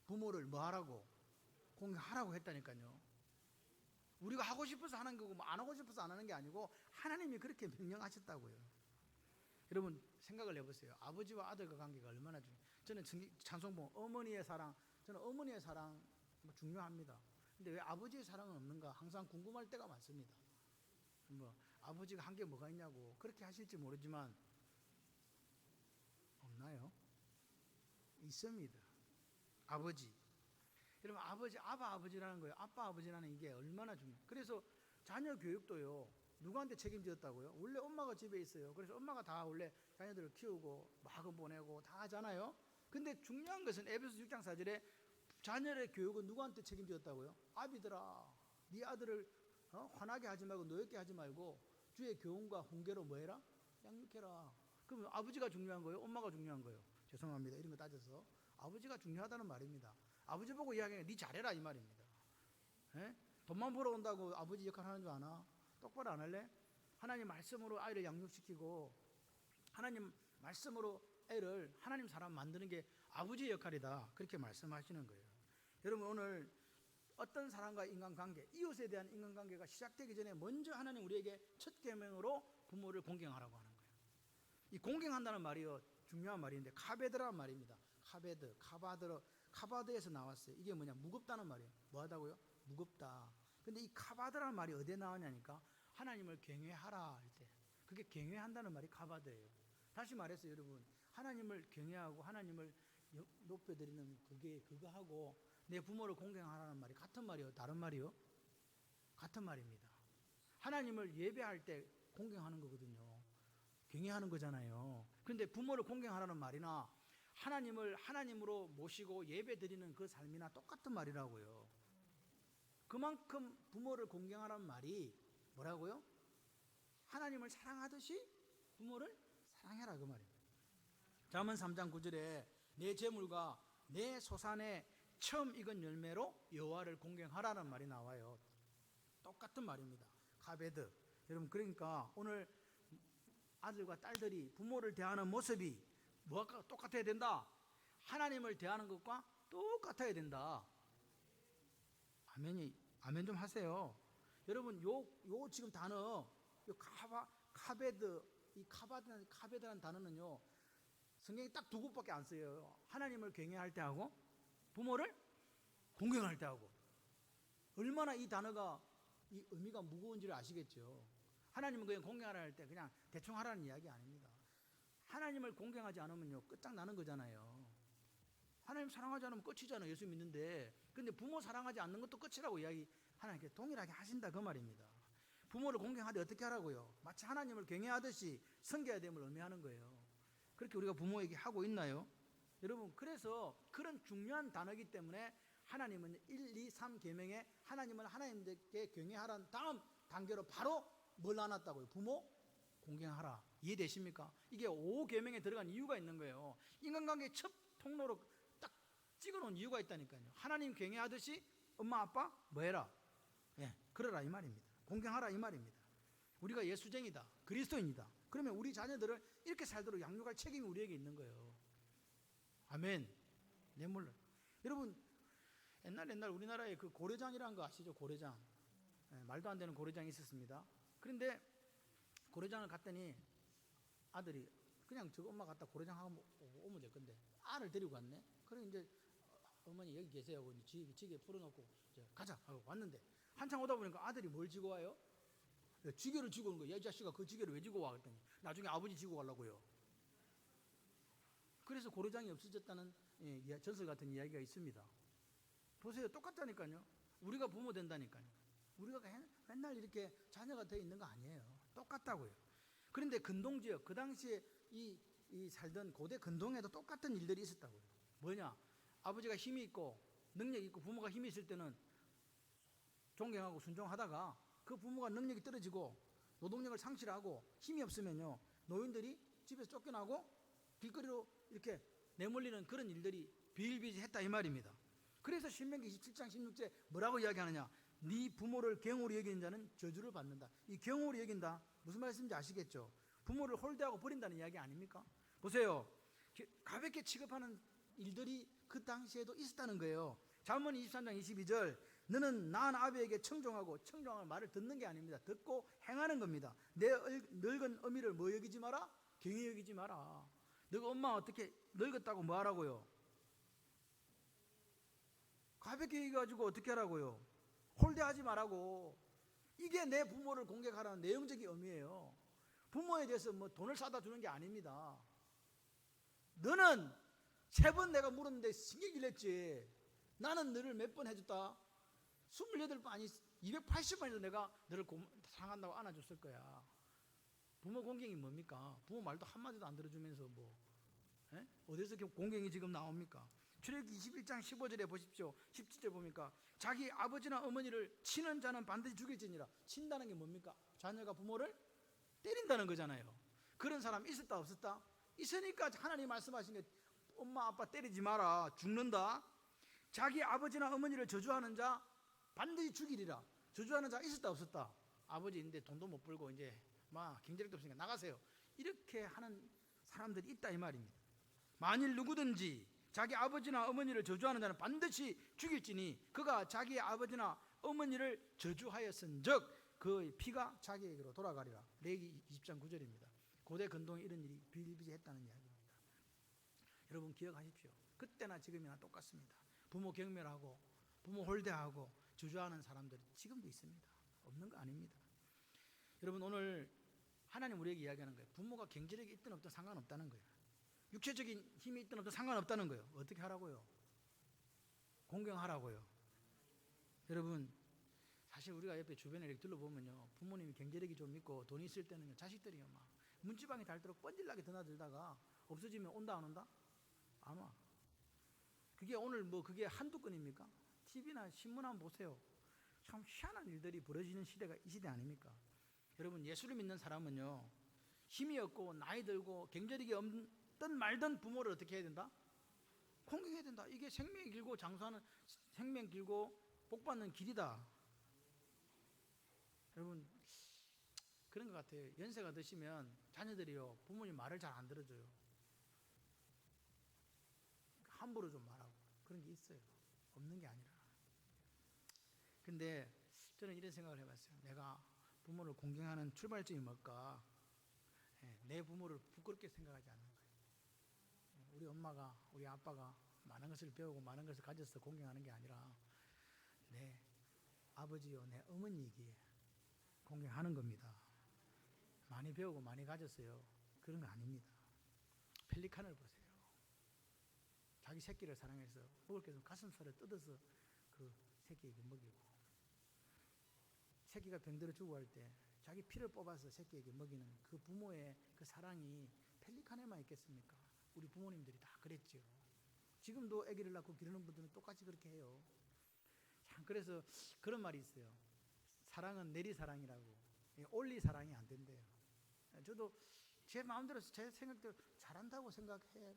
[SPEAKER 1] 부모를 뭐 하라고? 공경하라고 했다니까요. 우리가 하고 싶어서 하는 거고 뭐 안 하고 싶어서 안 하는 게 아니고 하나님이 그렇게 명령하셨다고요. 여러분 생각을 해보세요. 아버지와 아들과 관계가 얼마나 저는 찬송봉 어머니의 사랑, 저는 어머니의 사랑 중요합니다. 근데 왜 아버지의 사랑은 없는가 항상 궁금할 때가 많습니다. 뭐 아버지가 한 게 뭐가 있냐고 그렇게 하실지 모르지만 없나요? 있습니다. 아버지. 여러분 아버지, 아버지라는 거예요. 아빠 아버지라는 이게 얼마나 중요해요. 그래서 자녀 교육도요. 누구한테 책임졌다고요? 원래 엄마가 집에 있어요. 그래서 엄마가 다 원래 자녀들을 키우고 학원 보내고 다 하잖아요. 근데 중요한 것은 에베소 6장 4절에 자녀의 교육은 누구한테 책임졌다고요? 아비들아, 네 아들을 화나게 하지 말고 노엽게 하지 말고 주의 교훈과 훈계로 뭐해라? 양육해라. 그러면 아버지가 중요한 거예요? 엄마가 중요한 거예요? 죄송합니다. 이런 거 따져서 아버지가 중요하다는 말입니다. 아버지 보고 이야기해. 네 잘해라 이 말입니다. 에? 돈만 벌어온다고 아버지 역할 하는 줄 아나? 똑바로 안 할래? 하나님 말씀으로 아이를 양육시키고 하나님 말씀으로 애를 하나님 사람 만드는 게 아버지의 역할이다. 그렇게 말씀하시는 거예요. 여러분 오늘 어떤 사람과 인간관계, 이웃에 대한 인간관계가 시작되기 전에 먼저 하나님 우리에게 첫 계명으로 부모를 공경하라고 하는 거예요. 이 공경한다는 말이요, 중요한 말인데 카베드라는 말입니다. 카베드, 카바드에서 나왔어요. 이게 뭐냐, 무겁다는 말이에요. 뭐하다고요? 무겁다. 근데 이 카바드라는 말이 어디에 나오냐니까 하나님을 경외하라 할 때, 그게 경외한다는 말이 카바드예요. 다시 말해서 여러분, 하나님을 경외하고 하나님을 높여드리는 그거하고 내 부모를 공경하라는 말이 같은 말이요, 다른 말이요? 같은 말입니다. 하나님을 예배할 때 공경하는 거거든요. 경외하는 거잖아요. 그런데 부모를 공경하라는 말이나 하나님을 하나님으로 모시고 예배 드리는 그 삶이나 똑같은 말이라고요. 그만큼 부모를 공경하라는 말이 뭐라고요? 하나님을 사랑하듯이 부모를 사랑해라, 그 말입니다. 잠언 3장 9절에 내 재물과 내 소산의 처음 익은 열매로 여호와를 공경하라는 말이 나와요. 똑같은 말입니다. 카베드. 여러분, 그러니까 오늘 아들과 딸들이 부모를 대하는 모습이 뭐가 똑같아야 된다? 하나님을 대하는 것과 똑같아야 된다. 아멘 좀 하세요. 여러분, 요 지금 단어, 요 카베드, 이 카베드라는 단어는요, 성경에 딱 두 곳밖에 안 써요. 하나님을 경외할 때 하고 부모를 공경할 때 하고. 얼마나 이 단어가 이 의미가 무거운지를 아시겠죠. 하나님은 그냥 공경하라 할 때 그냥 대충 하라는 이야기 아닙니다. 하나님을 공경하지 않으면요, 끝장나는 거잖아요. 하나님 사랑하지 않으면 끝이잖아요. 예수 믿는데. 근데 부모 사랑하지 않는 것도 끝이라고 이야기 하나님께 동일하게 하신다, 그 말입니다. 부모를 공경하되 어떻게 하라고요? 마치 하나님을 경외하듯이 섬겨야 됨을 의미하는 거예요. 그렇게 우리가 부모에게 하고 있나요? 여러분, 그래서 그런 중요한 단어이기 때문에 하나님은 1, 2, 3 계명에 하나님을 하나님께 경외하라는 다음 단계로 바로 뭘 놔놨다고요? 부모 공경하라. 이해되십니까? 이게 5 계명에 들어간 이유가 있는 거예요. 인간관계의 첫 통로로 딱 찍어놓은 이유가 있다니까요. 하나님 경외하듯이 엄마 아빠 뭐 해라? 예, 그러라 이 말입니다. 공경하라 이 말입니다. 우리가 예수쟁이다, 그리스도인이다. 그러면 우리 자녀들을 이렇게 살도록 양육할 책임이 우리에게 있는 거예요. 아멘. 네, 물론 여러분, 옛날 우리나라에 그 고려장이라는 거 아시죠? 고려장. 예, 말도 안 되는 고려장이 있었습니다. 그런데 고려장을 갔더니 아들이 그냥 저거 엄마 갔다 고려장 하고 오면 될 건데 알을 데리고 갔네. 그래 이제 어머니 여기 계세요 하고 지게 풀어놓고 이제 가자 하고 왔는데 한참 오다 보니까 아들이 뭘 지고 와요? 지게를 지고 오는 거예요. 이 자식아, 그 지게를 왜 지고 와? 그랬더니 나중에 아버지 지고 가려고요. 그래서 고려장이 없어졌다는 전설 같은 이야기가 있습니다. 보세요, 똑같다니까요. 우리가 부모 된다니까요. 우리가 맨날 이렇게 자녀가 되어 있는 거 아니에요. 똑같다고요. 그런데 근동지역, 그 당시에 이 살던 고대 근동에도 똑같은 일들이 있었다고요. 뭐냐? 아버지가 힘이 있고 능력이 있고 부모가 힘이 있을 때는 존경하고 순종하다가 그 부모가 능력이 떨어지고 노동력을 상실하고 힘이 없으면요, 노인들이 집에서 쫓겨나고 길거리로 이렇게 내몰리는 그런 일들이 비일비재했다 이 말입니다. 그래서 신명기 27장 16절 뭐라고 이야기하느냐? 네 부모를 경홀히 여기는 자는 저주를 받는다. 이 경홀히 여긴다, 무슨 말씀인지 아시겠죠? 부모를 홀대하고 버린다는 이야기 아닙니까? 보세요, 가볍게 취급하는 일들이 그 당시에도 있었다는 거예요. 잠언 23장 22절 너는 낳은 아비에게 청종하고, 청종할 말을 듣는 게 아닙니다. 듣고 행하는 겁니다. 내 늙은 어미를 뭐 여기지 마라? 경히 여기지 마라. 너가 엄마 어떻게 늙었다고 뭐 하라고요? 가볍게 얘기해가지고 어떻게 하라고요? 홀대하지 말라고. 이게 내 부모를 공격하라는 내용적인 의미예요. 부모에 대해서 뭐 돈을 사다 주는 게 아닙니다. 너는 3번 내가 물었는데 신경질 냈지. 나는 너를 몇 번 해줬다? 28번 아니 280번에도 내가 너를 사랑한다고 안아줬을 거야. 부모 공경이 뭡니까? 부모 말도 한마디도 안 들어주면서 뭐 어디서 공경이 지금 나옵니까? 출애굽기 21장 15절에 보십시오. 17절 보니까 자기 아버지나 어머니를 치는 자는 반드시 죽일지니라. 친다는 게 뭡니까? 자녀가 부모를 때린다는 거잖아요. 그런 사람 있었다 없었다? 있으니까 하나님 말씀하신 게 엄마 아빠 때리지 마라, 죽는다. 자기 아버지나 어머니를 저주하는 자 반드시 죽이리라. 저주하는 자 있었다 없었다? 아버지 있는데 돈도 못 벌고 이제 막 경제력도 없으니까 나가세요. 이렇게 하는 사람들이 있다 이 말입니다. 만일 누구든지 자기 아버지나 어머니를 저주하는 자는 반드시 죽일지니 그가 자기 아버지나 어머니를 저주하였은즉 그 피가 자기에게로 돌아가리라. 레위기 20장 9절입니다. 고대 근동에 이런 일이 비일비재했다는 이야기입니다. 여러분 기억하십시오. 그때나 지금이나 똑같습니다. 부모 경멸하고 부모 홀대하고 주저하는 사람들이 지금도 있습니다. 없는 거 아닙니다. 여러분 오늘 하나님 우리에게 이야기하는 거예요. 부모가 경제력이 있든 없든 상관없다는 거예요. 육체적인 힘이 있든 없든 상관없다는 거예요. 어떻게 하라고요? 공경하라고요. 여러분 사실 우리가 옆에 주변에 이렇게 둘러보면요, 부모님이 경제력이 좀 있고 돈이 있을 때는 자식들이요 막 문지방이 닳도록 뻔질나게 드나들다가 없어지면 온다 안 온다? 안 와. 그게 오늘 뭐 그게 한두 건입니까? TV나 신문 한번 보세요. 참 희한한 일들이 벌어지는 시대가 이 시대 아닙니까? 여러분 예수를 믿는 사람은요, 힘이 없고 나이 들고 경제력이 없든 말든 부모를 어떻게 해야 된다? 공경해야 된다. 이게 생명이 길고 장수하는, 생명 길고 복 받는 길이다. 여러분 그런 것 같아요. 연세가 드시면 자녀들이요 부모님 말을 잘 안 들어줘요. 함부로 좀 말하고 그런 게 있어요. 없는 게 아니라. 근데 저는 이런 생각을 해봤어요. 내가 부모를 공경하는 출발점이 뭘까? 내 부모를 부끄럽게 생각하지 않는 거예요. 우리 엄마가 우리 아빠가 많은 것을 배우고 많은 것을 가져서 공경하는 게 아니라 내 아버지요 내 어머니이기에 공경하는 겁니다. 많이 배우고 많이 가졌어요. 그런 거 아닙니다. 펠리칸을 보세요. 자기 새끼를 사랑해서 먹을 게 없으면 가슴살을 뜯어서 그 새끼에게 먹이고, 새끼가 병들어 죽어갈 때 자기 피를 뽑아서 새끼에게 먹이는 그 부모의 그 사랑이 펠리칸에만 있겠습니까? 우리 부모님들이 다 그랬죠. 지금도 아기를 낳고 기르는 분들은 똑같이 그렇게 해요. 참 그래서 그런 말이 있어요. 사랑은 내리사랑이라고. 올리사랑이 안 된대요. 저도 제 마음대로 제 생각대로 잘한다고 생각해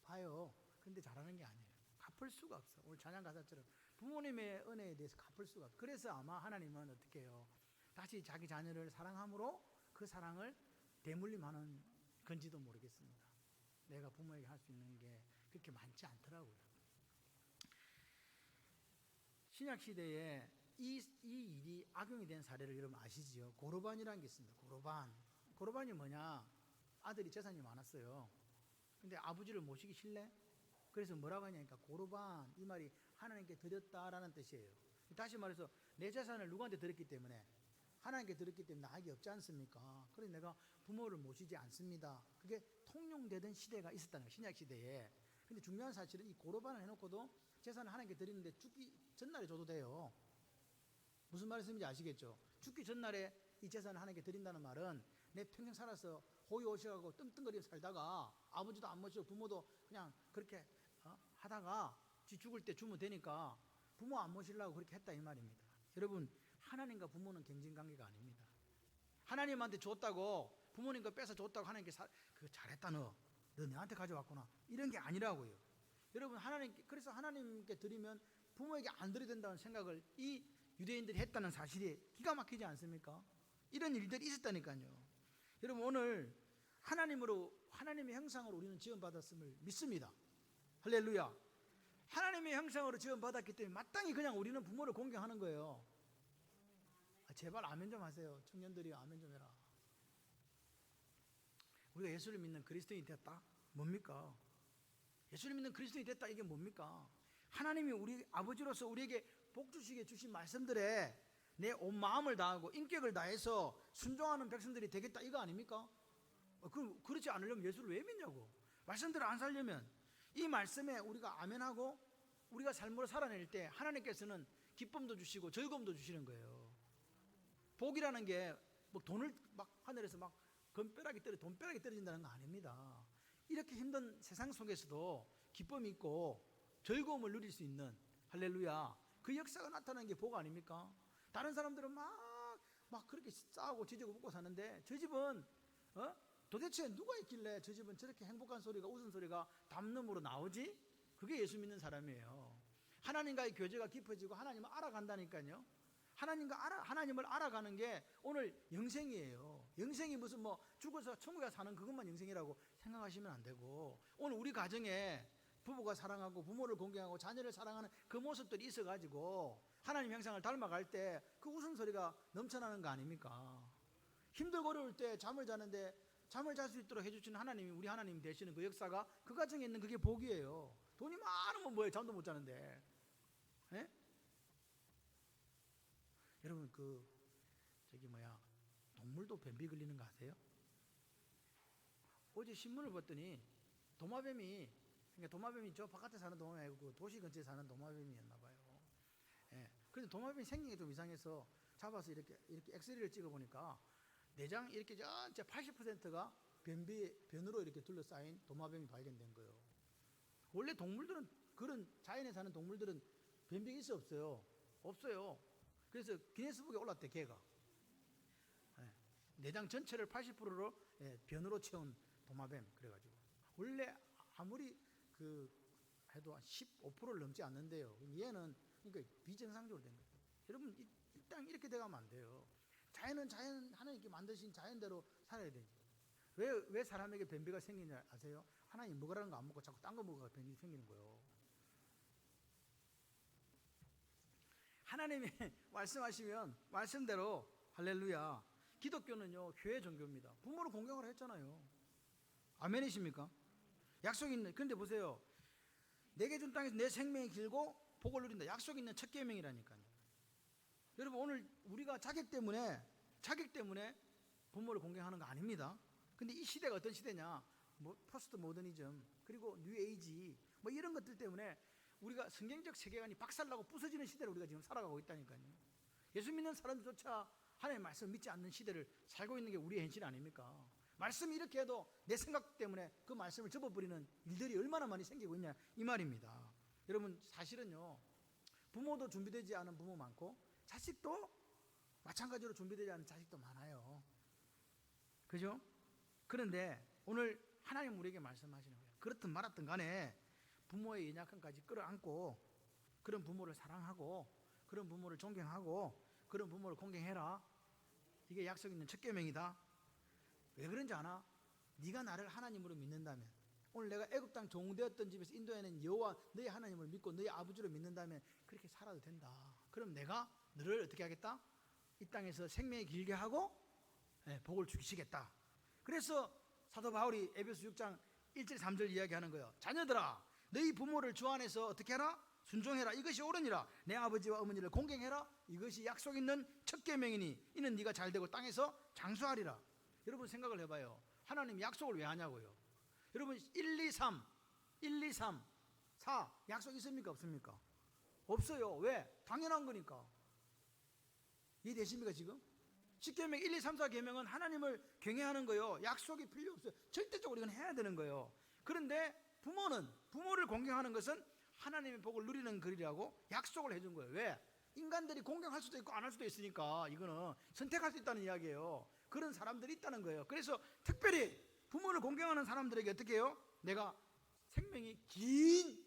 [SPEAKER 1] 봐요. 근데 잘하는 게 아니에요. 갚을 수가 없어. 오늘 찬양 가사처럼 부모님의 은혜에 대해서 갚을 수가 없어. 그래서 아마 하나님은 어떻게 해요? 다시 자기 자녀를 사랑함으로 그 사랑을 대물림하는 건지도 모르겠습니다. 내가 부모에게 할 수 있는 게 그렇게 많지 않더라고요. 신약 시대에 이 일이 악용이 된 사례를 여러분 아시지요? 고르반이라는 게 있습니다. 고르반이 뭐냐? 아들이 재산이 많았어요. 근데 아버지를 모시기 싫네? 그래서 뭐라고 하냐니까 고르반, 이 말이 하나님께 드렸다라는 뜻이에요. 다시 말해서 내 재산을 누구한테 드렸기 때문에, 하나님께 드렸기 때문에 나에게 없지 않습니까? 그래서 내가 부모를 모시지 않습니다. 그게 통용되던 시대가 있었다는 거예요. 신약 시대에. 근데 중요한 사실은 이 고르반을 해놓고도 재산을 하나님께 드리는데 죽기 전날에 줘도 돼요. 무슨 말씀인지 아시겠죠? 죽기 전날에 이 재산을 하나님께 드린다는 말은 내 평생 살아서 호의호식하고 떵떵거리고 살다가 아버지도 안 모시고 부모도 그냥 그렇게 하다가 지 죽을 때 주면 되니까 부모 안 모시려고 그렇게 했다 이 말입니다. 여러분 하나님과 부모는 경쟁관계가 아닙니다. 하나님한테 줬다고 부모님과 뺏어 줬다고 하나님께 그거 잘했다 너 내한테 가져왔구나 이런 게 아니라고요. 여러분 그래서 하나님께 드리면 부모에게 안 드려야 된다는 생각을 이 유대인들이 했다는 사실이 기가 막히지 않습니까? 이런 일들이 있었다니까요. 여러분 오늘 하나님의 형상으로 우리는 지원받았음을 믿습니다. 할렐루야. 하나님의 형상으로 지원받았기 때문에 마땅히 그냥 우리는 부모를 공경하는 거예요. 제발 아멘 좀 하세요. 청년들이 아멘 좀 해라. 우리가 예수를 믿는 그리스도인이 됐다? 뭡니까? 예수를 믿는 그리스도인이 됐다 이게 뭡니까? 하나님이 우리 아버지로서 우리에게 복 주시게 주신 말씀들에 내 온 마음을 다하고 인격을 다해서 순종하는 백성들이 되겠다 이거 아닙니까? 그렇지 않으려면 예수를 왜 믿냐고. 말씀대로 안 살려면 이 말씀에 우리가 아멘하고 우리가 삶으로 살아낼 때 하나님께서는 기쁨도 주시고 즐거움도 주시는 거예요. 복이라는 게 뭐 돈을 막 하늘에서 막 돈벼락이 떨어진다는 거 아닙니다. 이렇게 힘든 세상 속에서도 기쁨이 있고 즐거움을 누릴 수 있는 할렐루야 그 역사가 나타나는 게 복 아닙니까? 다른 사람들은 막 그렇게 싸우고 지지고 묻고 사는데 저 집은 도대체 누가 있길래 저 집은 저렇게 행복한 소리가 웃음소리가 담음으로 나오지? 그게 예수 믿는 사람이에요. 하나님과의 교제가 깊어지고 하나님을 알아간다니까요. 하나님을 알아가는 게 오늘 영생이에요. 영생이 무슨 뭐 죽어서 천국에 사는 그것만 영생이라고 생각하시면 안 되고 오늘 우리 가정에 부부가 사랑하고 부모를 공경하고 자녀를 사랑하는 그 모습들이 있어가지고 하나님 형상을 닮아갈 때 그 웃음소리가 넘쳐나는 거 아닙니까? 힘들고 어려울 때 잠을 자는데 잠을 잘 수 있도록 해주시는 하나님이 우리 하나님 되시는 그 역사가 그 가정에 있는 그게 복이에요. 돈이 많으면 뭐예요? 잠도 못 자는데. 예? 여러분 동물도 변비 걸리는 거 아세요? 어제 신문을 봤더니 도마뱀이 저 바깥에 사는 도마뱀이 아니고 도시 근처에 사는 도마뱀이었나 봐요. 예. 그런데 도마뱀이 생긴 게 좀 이상해서 잡아서 이렇게 엑스레이를 찍어 보니까 내장 이렇게 전체 80%가 변으로 이렇게 둘러싸인 도마뱀이 발견된 거예요. 원래 동물들은 그런 자연에 사는 동물들은 변비가 있어 없어요? 없어요. 그래서 기네스북에 올랐대 개가. 예. 내장 전체를 80%로 변으로 채운 도마뱀 그래가지고 원래 아무리 해도 한 15%를 넘지 않는데요. 얘는 그러니까 비정상적으로 된 거예요. 여러분 일단 이렇게 돼가면 안 돼요. 자연은 하나님께 만드신 자연대로 살아야 되지. 왜 사람에게 변비가 생기는지 아세요? 하나님 먹으라는 거 안 먹고 자꾸 딴 거 먹어서 변비 생기는 거예요. 하나님이 말씀하시면 말씀대로 할렐루야. 기독교는요 교회 종교입니다. 부모를 공경하라 했잖아요. 아멘이십니까? 약속 있는. 그런데 보세요. 내게 준 땅에서 내 생명이 길고 복을 누린다. 약속 있는 첫 계명이라니까요. 여러분 오늘 우리가 자격 때문에 부모를 공경하는 거 아닙니다. 근데 이 시대가 어떤 시대냐? 포스트 모더니즘 그리고 뉴 에이지 이런 것들 때문에 우리가 성경적 세계관이 박살나고 부서지는 시대를 우리가 지금 살아가고 있다니까요. 예수 믿는 사람들조차 하나님의 말씀을 믿지 않는 시대를 살고 있는 게 우리의 현실 아닙니까? 말씀이 이렇게 해도 내 생각 때문에 그 말씀을 접어버리는 일들이 얼마나 많이 생기고 있냐 이 말입니다. 여러분 사실은요 부모도 준비되지 않은 부모 많고 자식도 마찬가지로 준비되지 않은 자식도 많아요. 그죠? 그런데 오늘 하나님 우리에게 말씀하시는 거예요. 그렇든 말았든 간에 부모의 연약함까지 끌어안고 그런 부모를 사랑하고 그런 부모를 존경하고 그런 부모를 공경해라. 이게 약속 있는 첫 계명이다. 왜 그런지 아나? 네가 나를 하나님으로 믿는다면 오늘 내가 애굽 땅 종되었던 집에서 인도에는 여호와 너희 하나님을 믿고 너희 아버지로 믿는다면 그렇게 살아도 된다. 그럼 내가 너를 어떻게 하겠다? 이 땅에서 생명이 길게 하고 복을 주시겠다. 그래서 사도 바울이 에베소 6장 1절 3절 이야기하는 거예요. 자녀들아 너희 부모를 주 안에서 어떻게 해라? 순종해라. 이것이 옳으니라. 내 아버지와 어머니를 공경해라. 이것이 약속 있는 첫 계명이니 이는 네가 잘되고 땅에서 장수하리라. 여러분 생각을 해봐요. 하나님 약속을 왜 하냐고요. 여러분 1, 2, 3 4 약속 있습니까 없습니까? 없어요. 왜? 당연한 거니까. 이해되십니까 지금? 10계명 1, 2, 3, 4계명은 하나님을 경외하는 거예요. 약속이 필요 없어요. 절대적으로 이건 해야 되는 거예요. 그런데 부모를 공경하는 것은 하나님의 복을 누리는 글이라고 약속을 해준 거예요. 왜? 인간들이 공경할 수도 있고 안 할 수도 있으니까 이거는 선택할 수 있다는 이야기예요. 그런 사람들이 있다는 거예요. 그래서 특별히 부모를 공경하는 사람들에게 어떻게 해요? 내가 생명이 긴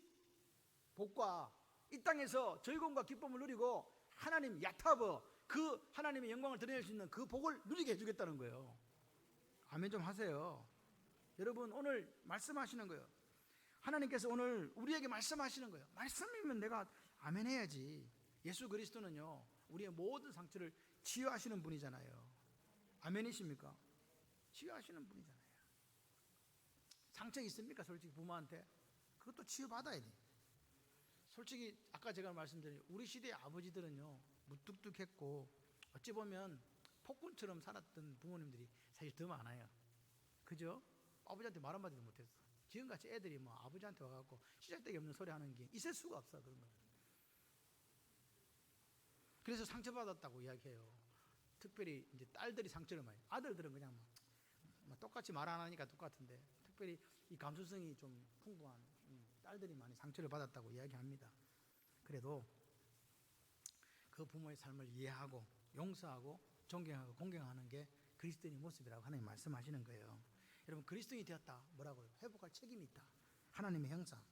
[SPEAKER 1] 복과 이 땅에서 즐거움과 기쁨을 누리고 하나님 야타버 그 하나님의 영광을 드러낼 수 있는 그 복을 누리게 해주겠다는 거예요. 아멘 좀 하세요. 여러분 오늘 말씀하시는 거예요. 하나님께서 오늘 우리에게 말씀하시는 거예요. 말씀이면 내가 아멘 해야지. 예수 그리스도는요 우리의 모든 상처를 치유하시는 분이잖아요. 아멘이십니까? 치유하시는 분이잖아요. 상처 있습니까? 솔직히 부모한테 그것도 치유받아야 돼. 솔직히 아까 제가 말씀드린 우리 시대의 아버지들은요 무뚝뚝했고 어찌 보면 폭군처럼 살았던 부모님들이 사실 더 많아요. 그죠? 아버지한테 말 한마디도 못했어. 지금같이 애들이 아버지한테 와갖고 시작되기 없는 소리 하는 게 있을 수가 없어. 그런 거. 그래서 상처받았다고 이야기해요. 특별히 이제 딸들이 상처를 많이. 아들들은 그냥 똑같이 말 안 하니까 똑같은데 특별히 이 감수성이 좀 풍부한 딸들이 많이 상처를 받았다고 이야기합니다. 그래도 그 부모의 삶을 이해하고 용서하고 존경하고 공경하는 게 그리스도인의 모습이라고 하나님 말씀하시는 거예요. 여러분 그리스도인이 되었다. 뭐라고요? 회복할 책임이 있다. 하나님의 형상.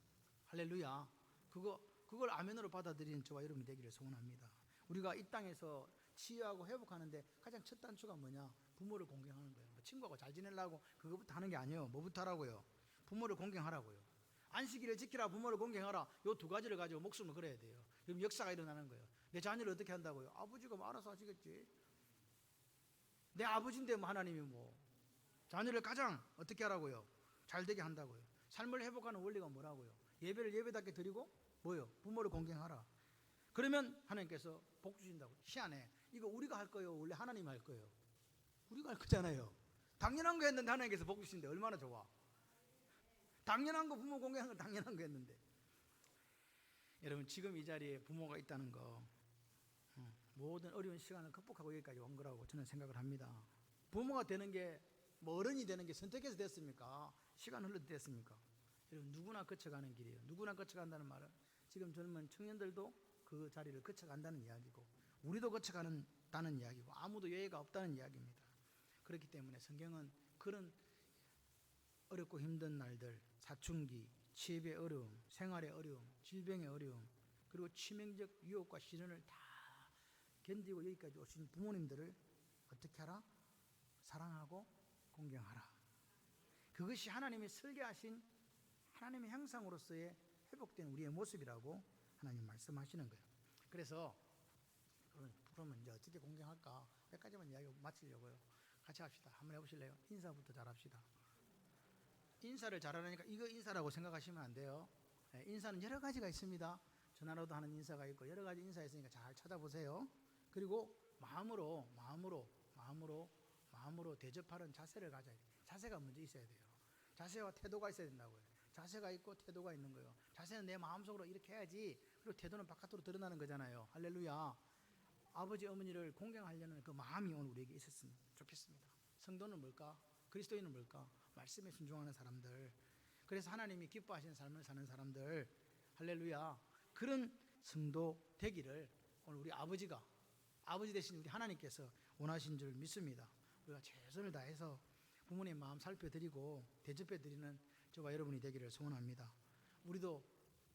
[SPEAKER 1] 할렐루야. 그걸 아멘으로 받아들이는 저와 여러분이 되기를 소원합니다. 우리가 이 땅에서 치유하고 회복하는데 가장 첫 단추가 뭐냐? 부모를 공경하는 거예요. 친구하고 잘 지내려고 그것부터 하는 게 아니에요. 뭐부터 하라고요? 부모를 공경하라고요. 안식일을 지키라, 부모를 공경하라. 요 두 가지를 가지고 목숨을 걸어야 돼요. 그럼 역사가 일어나는 거예요. 내 자녀를 어떻게 한다고요? 아버지가 뭐 알아서 하시겠지. 내 아버지인데 뭐 하나님이 뭐 자녀를 가장 어떻게 하라고요? 잘 되게 한다고요. 삶을 회복하는 원리가 뭐라고요? 예배를 예배답게 드리고 뭐요? 부모를 공경하라. 그러면 하나님께서 복 주신다고. 희한해. 이거 우리가 할 거예요? 원래 하나님이 할 거예요? 우리가 할 거잖아요. 당연한 거 했는데 하나님께서 복 주신데 얼마나 좋아. 당연한 거 부모 공경하는 거 당연한 거 했는데. 여러분 지금 이 자리에 부모가 있다는 거 모든 어려운 시간을 극복하고 여기까지 온 거라고 저는 생각을 합니다. 부모가 되는 게 뭐 어른이 되는 게 선택해서 됐습니까? 시간 흘러도 됐습니까? 여러분 누구나 거쳐가는 길이에요. 누구나 거쳐간다는 말은 지금 젊은 청년들도 그 자리를 거쳐간다는 이야기고 우리도 거쳐간다는 이야기고 아무도 예외가 없다는 이야기입니다. 그렇기 때문에 성경은 그런 어렵고 힘든 날들, 사춘기, 취업의 어려움, 생활의 어려움, 질병의 어려움, 그리고 치명적 유혹과 시련을 다 견디고 여기까지 오신 부모님들을 어떻게 하라? 사랑하고 공경하라. 그것이 하나님이 설계하신 하나님의 형상으로서의 회복된 우리의 모습이라고 하나님 말씀하시는 거예요. 그래서 그러면 이제 어떻게 공경할까? 몇 가지만 이야기 마치려고요. 같이 합시다. 한번 해보실래요? 인사부터 잘합시다. 인사를 잘하니까 이거 인사라고 생각하시면 안 돼요. 인사는 여러 가지가 있습니다. 전화로도 하는 인사가 있고 여러 가지 인사가 있으니까 잘 찾아보세요. 그리고 마음으로 대접하는 자세를 가져야 돼요. 자세가 먼저 있어야 돼요. 자세와 태도가 있어야 된다고요. 자세가 있고 태도가 있는 거예요. 자세는 내 마음속으로 이렇게 해야지. 그리고 태도는 바깥으로 드러나는 거잖아요. 할렐루야. 아버지 어머니를 공경하려는 그 마음이 오늘 우리에게 있었으면 좋겠습니다. 성도는 뭘까? 그리스도인은 뭘까? 말씀에 순종하는 사람들. 그래서 하나님이 기뻐하시는 삶을 사는 사람들. 할렐루야. 그런 성도 되기를 오늘 우리 아버지 되신 우리 하나님께서 원하신 줄 믿습니다. 우리가 최선을 다해서 부모님 마음 살펴드리고 대접해드리는 저와 여러분이 되기를 소원합니다. 우리도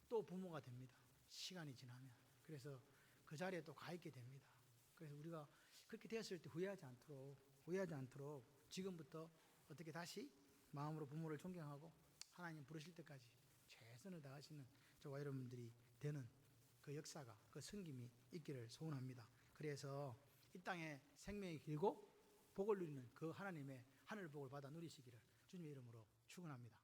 [SPEAKER 1] 또 부모가 됩니다. 시간이 지나면. 그래서 그 자리에 또 가 있게 됩니다. 그래서 우리가 그렇게 되었을 때 후회하지 않도록 지금부터 어떻게 다시 마음으로 부모를 존경하고 하나님 부르실 때까지 최선을 다하시는 저와 여러분들이 되는 그 역사가, 그 섬김이 있기를 소원합니다. 그래서 이 땅에 생명이 길고 복을 누리는 그 하나님의 하늘 복을 받아 누리시기를 주님의 이름으로 축원합니다.